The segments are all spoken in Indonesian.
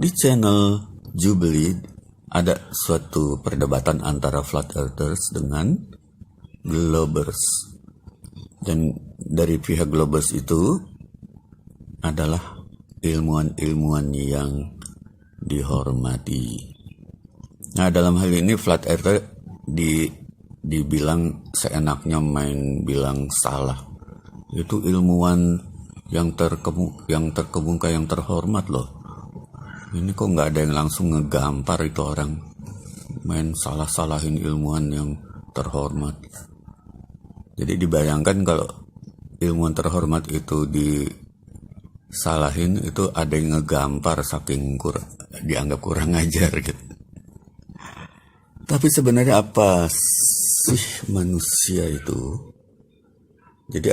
Di channel Jubilee ada suatu perdebatan antara flat earthers dengan globers. Dan dari pihak globers itu adalah ilmuwan-ilmuwan yang dihormati. Nah, dalam hal ini flat earther dibilang seenaknya main bilang salah. Itu ilmuwan yang terkemuka, yang terhormat loh. Ini kok nggak ada yang langsung ngegampar itu orang main salah-salahin ilmuwan yang terhormat. Jadi dibayangkan kalau ilmuwan terhormat itu disalahin, itu ada yang ngegampar saking dianggap kurang ajar gitu. Tapi sebenarnya apa sih manusia itu? Jadi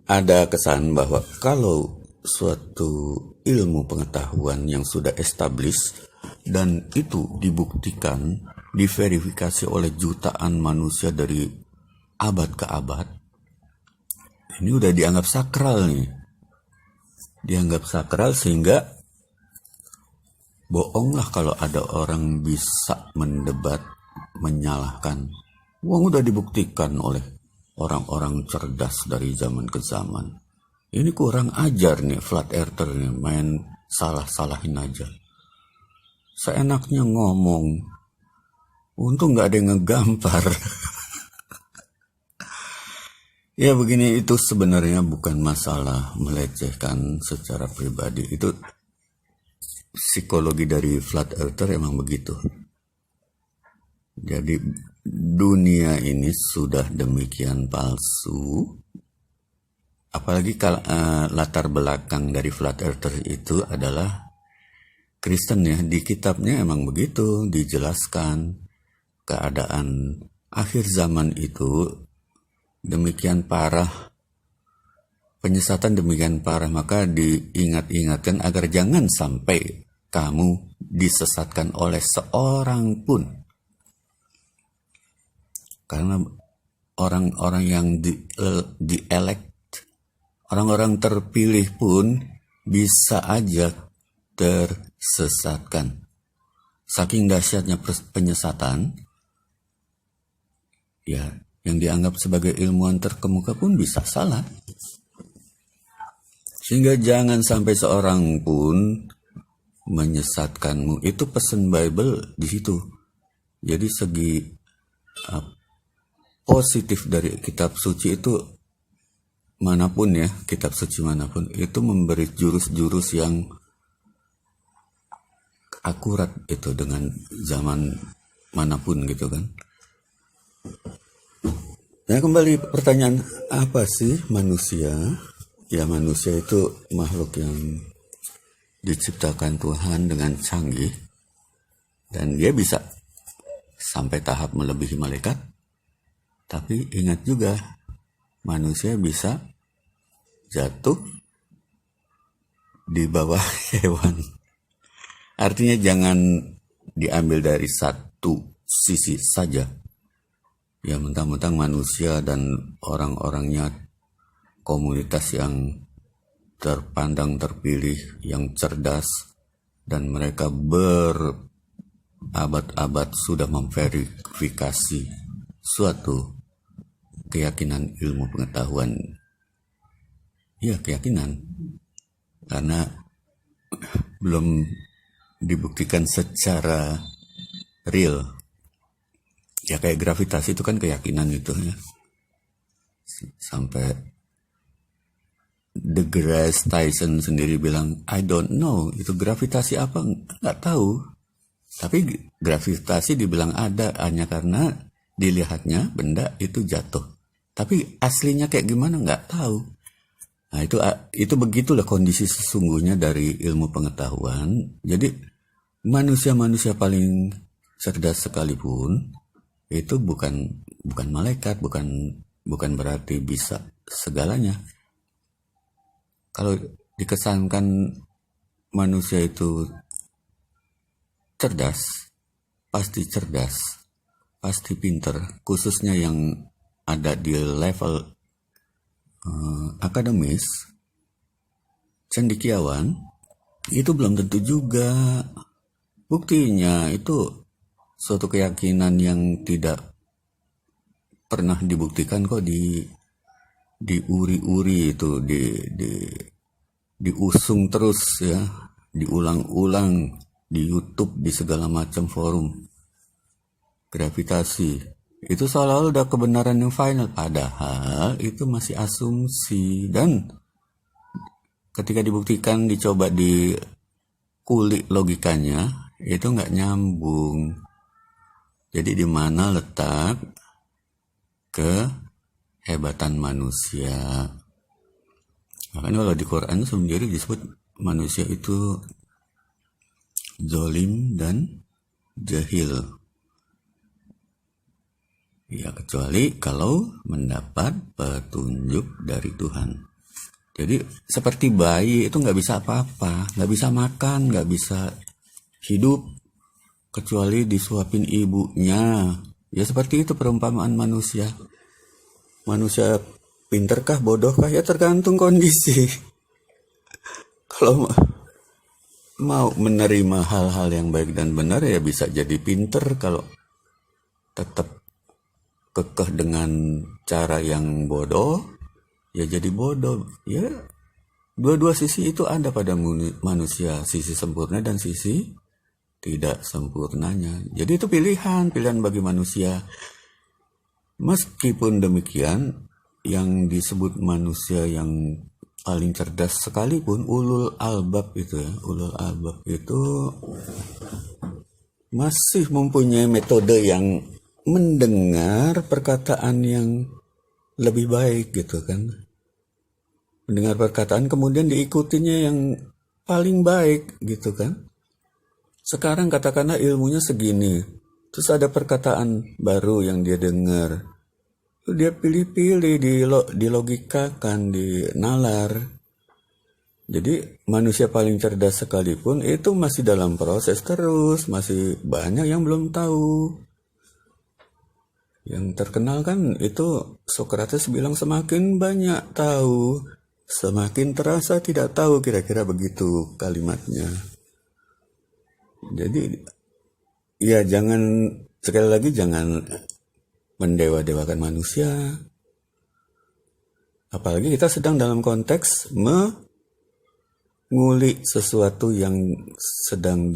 ada kesan bahwa kalau suatu ilmu pengetahuan yang sudah established dan itu dibuktikan, diverifikasi oleh jutaan manusia dari abad ke abad, ini udah dianggap sakral nih. Dianggap sakral sehingga bohonglah kalau ada orang bisa mendebat, menyalahkan. Uang udah dibuktikan oleh orang-orang cerdas dari zaman ke zaman. Ini kurang ajar nih flat earther nih, main salah-salahin aja. Seenaknya ngomong. Untung gak ada yang ngegampar. Ya begini, itu sebenarnya bukan masalah melecehkan secara pribadi. Itu psikologi dari flat earther emang begitu. Jadi dunia ini sudah demikian palsu. Apalagi kalau latar belakang dari flat earther itu adalah Kristen ya. Di kitabnya emang begitu dijelaskan keadaan akhir zaman itu demikian parah, penyesatan demikian parah, maka diingat-ingatkan agar jangan sampai kamu disesatkan oleh seorang pun. Karena orang-orang yang dielect, orang-orang terpilih pun bisa aja tersesatkan. Saking dahsyatnya penyesatan, ya yang dianggap sebagai ilmuwan terkemuka pun bisa salah. Sehingga jangan sampai seorang pun menyesatkanmu. Itu pesan Bible di situ. Jadi segi positif dari kitab suci itu manapun ya, kitab suci manapun itu memberi jurus-jurus yang akurat itu dengan zaman manapun gitu kan. Nah, kembali pertanyaan, apa sih manusia? Ya, manusia itu makhluk yang diciptakan Tuhan dengan canggih dan dia bisa sampai tahap melebihi malaikat. Tapi ingat juga, manusia bisa jatuh di bawah hewan. Artinya jangan diambil dari satu sisi saja. Ya mentang-mentang manusia dan orang-orangnya komunitas yang terpandang terpilih, yang cerdas, dan mereka berabad-abad sudah memverifikasi suatu keyakinan ilmu pengetahuan. Ya, keyakinan. Karena belum dibuktikan secara real. Ya kayak gravitasi itu kan keyakinan itu ya. Sampai deGrasse Tyson sendiri bilang, I don't know, itu gravitasi apa, nggak tahu. Tapi gravitasi dibilang ada hanya karena dilihatnya benda itu jatuh. Tapi aslinya kayak gimana nggak tahu. Nah itu begitulah kondisi sesungguhnya dari ilmu pengetahuan. Jadi manusia-manusia paling cerdas sekalipun itu bukan malaikat, bukan berarti bisa segalanya. Kalau dikesankan manusia itu cerdas, pasti pinter, khususnya yang ada di level akademis, cendekiawan, Itu belum tentu juga. Buktinya itu suatu keyakinan yang tidak pernah dibuktikan kok diuri-uri itu, diusung terus ya, diulang-ulang di YouTube, di segala macam forum. Gravitasi itu seolah-olah udah kebenaran yang final, padahal itu masih asumsi. Dan ketika dibuktikan, dicoba dikulik logikanya, itu nggak nyambung. Jadi di mana letak kehebatan manusia? Makanya kalau di Quran sendiri disebut manusia itu zalim dan jahil. Ya, kecuali kalau mendapat petunjuk dari Tuhan. Jadi seperti bayi itu nggak bisa apa-apa, nggak bisa makan, nggak bisa hidup kecuali disuapin ibunya. Ya seperti itu perumpamaan manusia. Manusia pinterkah, bodohkah, ya tergantung kondisi. Kalau mau menerima hal-hal yang baik dan benar ya bisa jadi pinter. Kalau tetap kekeh dengan cara yang bodoh, ya jadi bodoh. Ya, dua-dua sisi itu ada pada manusia, sisi sempurna dan sisi tidak sempurnanya. Jadi itu pilihan bagi manusia. Meskipun demikian, yang disebut manusia yang paling cerdas sekalipun, ulul albab itu masih mempunyai metode yang mendengar perkataan yang lebih baik gitu kan. Mendengar perkataan kemudian diikutinya yang paling baik gitu kan. Sekarang katakanlah ilmunya segini, terus ada perkataan baru yang dia dengar, dia pilih-pilih, dilogikakan, dinalar. Jadi manusia paling cerdas sekalipun itu masih dalam proses terus, masih banyak yang belum tahu. Yang terkenal kan itu Socrates bilang semakin banyak tahu, semakin terasa tidak tahu, kira-kira begitu kalimatnya. Jadi ya sekali lagi jangan mendewa-dewakan manusia. Apalagi kita sedang dalam konteks mengulik sesuatu yang sedang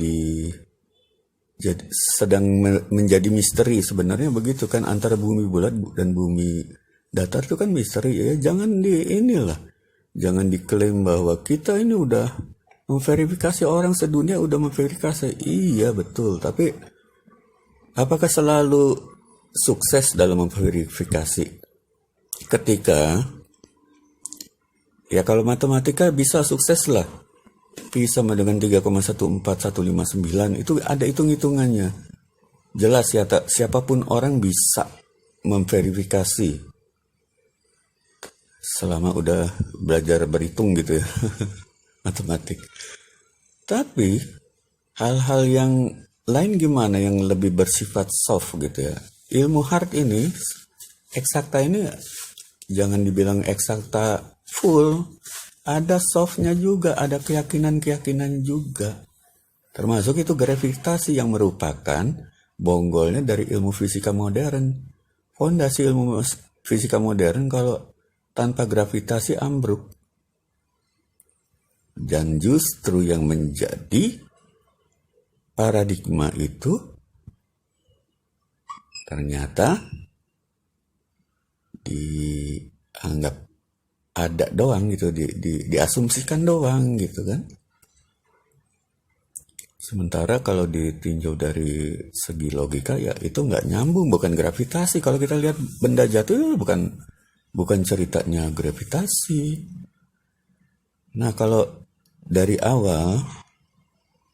menjadi misteri. Sebenarnya begitu kan, antara bumi bulat dan bumi datar itu kan misteri ya. Jangan jangan diklaim bahwa kita ini udah memverifikasi, orang sedunia udah memverifikasi. Iya betul, tapi apakah selalu sukses dalam memverifikasi? Ketika ya kalau matematika bisa sukses lah, Pi sama dengan 3,14159 itu ada hitung-hitungannya. Jelas ya, siapapun orang bisa memverifikasi selama udah belajar berhitung gitu ya. Matematik. Tapi hal-hal yang lain gimana yang lebih bersifat soft gitu ya. Ilmu hard ini, eksakta ini jangan dibilang eksakta full, ada softnya juga, ada keyakinan-keyakinan juga. Termasuk itu gravitasi yang merupakan bonggolnya dari ilmu fisika modern. Fondasi ilmu fisika modern kalau tanpa gravitasi ambruk. Dan justru yang menjadi paradigma itu ternyata dianggap ada doang gitu, diasumsikan doang gitu kan. Sementara kalau ditinjau dari segi logika ya itu nggak nyambung, bukan gravitasi. Kalau kita lihat benda jatuh bukan ceritanya gravitasi. Nah kalau dari awal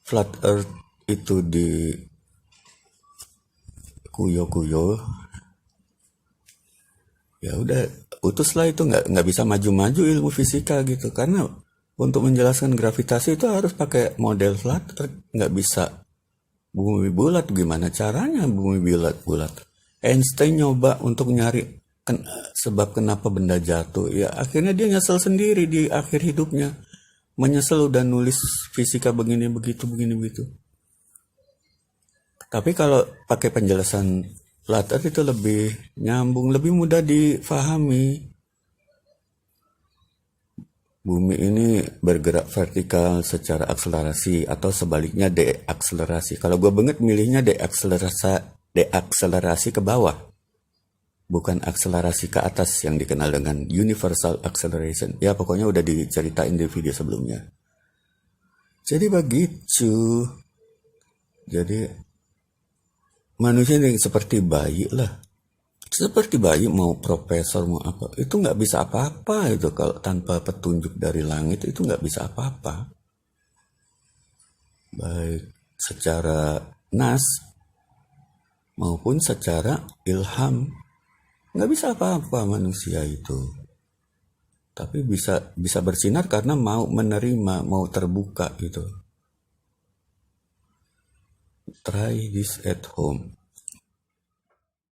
flat earth itu di kuyo-kuyo, ya udah utuslah, itu nggak bisa maju-maju ilmu fisika gitu. Karena untuk menjelaskan gravitasi itu harus pakai model flat earth, nggak bisa bumi bulat. Gimana caranya bumi bulat? Einstein nyoba untuk nyari sebab kenapa benda jatuh, ya akhirnya dia nyesel sendiri di akhir hidupnya. menyesal udah nulis fisika begini begitu begini begitu. Tapi kalau pakai penjelasan flat earth itu lebih nyambung, lebih mudah difahami. Bumi ini bergerak vertikal secara akselerasi atau sebaliknya deakselerasi. Kalau gue banget milihnya deakselerasi ke bawah, bukan akselerasi ke atas yang dikenal dengan universal acceleration. Ya pokoknya udah diceritain di video sebelumnya. Jadi begitu. Jadi manusia ini seperti bayi lah. Seperti bayi, mau profesor mau apa, itu nggak bisa apa-apa itu kalau tanpa petunjuk dari langit, itu nggak bisa apa-apa. Baik secara nas maupun secara ilham, nggak bisa apa-apa manusia itu. Tapi bisa bersinar karena mau menerima, mau terbuka gitu. Try this at home.